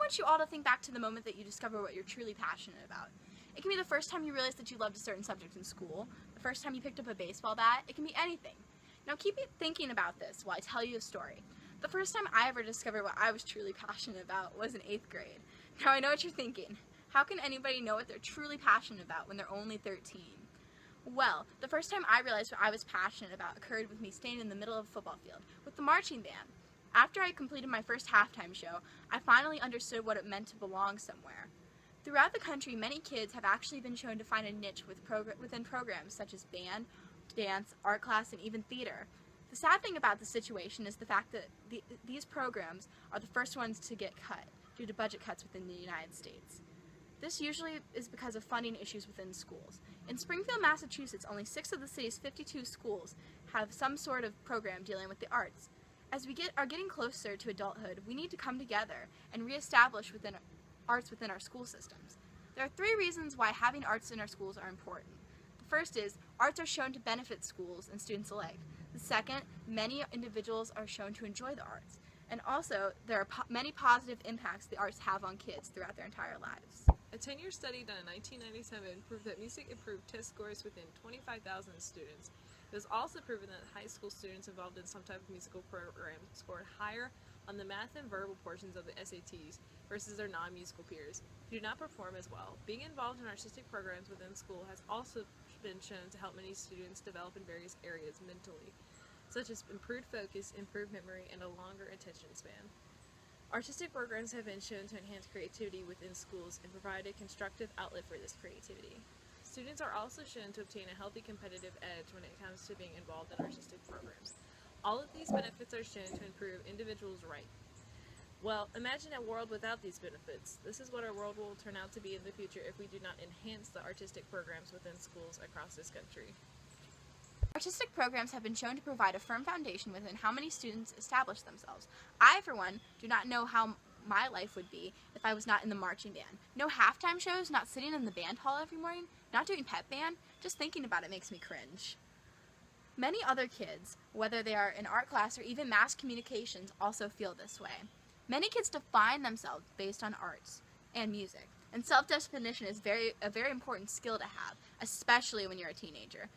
want you all to think back to the moment that you discover what you're truly passionate about. It can be the first time you realize that you loved a certain subject in school, the first time you picked up a baseball bat, it can be anything. Now keep thinking about this while I tell you a story. The first time I ever discovered what I was truly passionate about was in 8th grade. Now I know what you're thinking. How can anybody know what they're truly passionate about when they're only 13? Well, the first time I realized what I was passionate about occurred with me standing in the middle of a football field with the marching band. After I completed my first halftime show, I finally understood what it meant to belong somewhere. Throughout the country, many kids have actually been shown to find a niche within programs such as band, dance, art class, and even theater. The sad thing about the situation is the fact that these programs are the first ones to get cut due to budget cuts within the United States. This usually is because of funding issues within schools. In Springfield, Massachusetts, only 6 of the city's 52 schools have some sort of program dealing with the arts. As we are getting closer to adulthood, we need to come together and reestablish arts within our school systems. There are 3 reasons why having arts in our schools are important. The first is, arts are shown to benefit schools and students alike. The second, many individuals are shown to enjoy the arts. And also, there are many positive impacts the arts have on kids throughout their entire lives. A 10-year study done in 1997 proved that music improved test scores within 25,000 students. It was also proven that high school students involved in some type of musical program scored higher on the math and verbal portions of the SATs versus their non-musical peers who do not perform as well. Being involved in artistic programs within school has also been shown to help many students develop in various areas mentally, such as improved focus, improved memory, and a longer attention span. Artistic programs have been shown to enhance creativity within schools and provide a constructive outlet for this creativity. Students are also shown to obtain a healthy competitive edge when it comes to being involved in artistic programs. All of these benefits are shown to improve individuals' rights. Well, imagine a world without these benefits. This is what our world will turn out to be in the future if we do not enhance the artistic programs within schools across this country. Artistic programs have been shown to provide a firm foundation within how many students establish themselves. I, for one, do not know how my life would be if I was not in the marching band. No halftime shows, not sitting in the band hall every morning, not doing pep band. Just thinking about it makes me cringe. Many other kids, whether they are in art class or even mass communications, also feel this way. Many kids define themselves based on arts and music, and self-definition is a very important skill to have, especially when you're a teenager.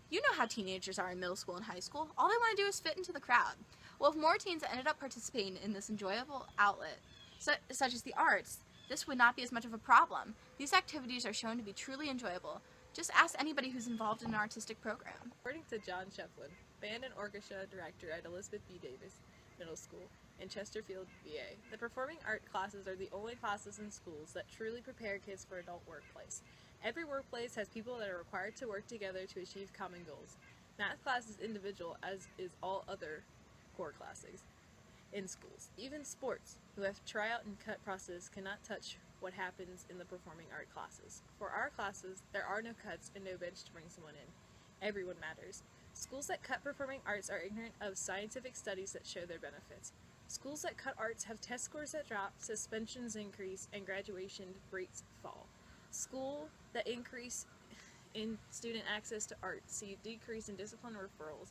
You know how teenagers are in middle school and high school. All they want to do is fit into the crowd. Well, if more teens ended up participating in this enjoyable outlet, such as the arts, this would not be as much of a problem. These activities are shown to be truly enjoyable. Just ask anybody who's involved in an artistic program. According to John Shefflin, band and orchestra director at Elizabeth B. Davis Middle School in Chesterfield, VA, the performing art classes are the only classes in schools that truly prepare kids for adult workplace. Every workplace has people that are required to work together to achieve common goals. Math class is individual, as is all other core classes in schools. Even sports, who have tryout and cut process, cannot touch what happens in the performing art classes. For our classes, there are no cuts and no bench to bring someone in. Everyone matters. Schools that cut performing arts are ignorant of scientific studies that show their benefits. Schools that cut arts have test scores that drop, suspensions increase, and graduation rates fall. Schools that increase in student access to art see a decrease in discipline referrals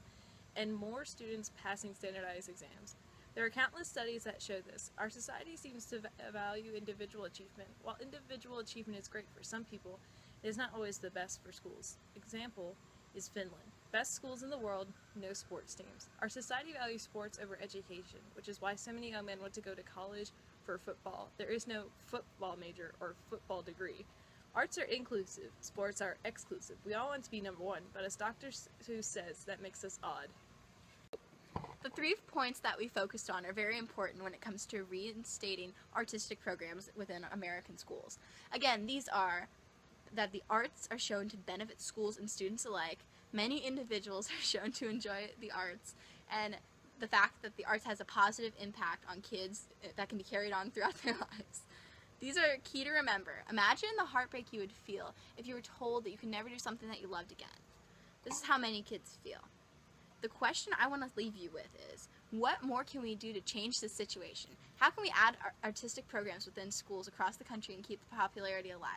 and more students passing standardized exams. There are countless studies that show this. Our society seems to value individual achievement. While individual achievement is great for some people, it is not always the best for schools. Example is Finland. Best schools in the world, no sports teams. Our society values sports over education, which is why so many young men want to go to college for football. There is no football major or football degree. Arts are inclusive, sports are exclusive. We all want to be number one, but as Dr. Seuss says, that makes us odd. The 3 points that we focused on are very important when it comes to reinstating artistic programs within American schools. Again, these are that the arts are shown to benefit schools and students alike, many individuals are shown to enjoy the arts, and the fact that the arts has a positive impact on kids that can be carried on throughout their lives. These are key to remember. Imagine the heartbreak you would feel if you were told that you could never do something that you loved again. This is how many kids feel. The question I want to leave you with is, what more can we do to change this situation? How can we add artistic programs within schools across the country and keep the popularity alive?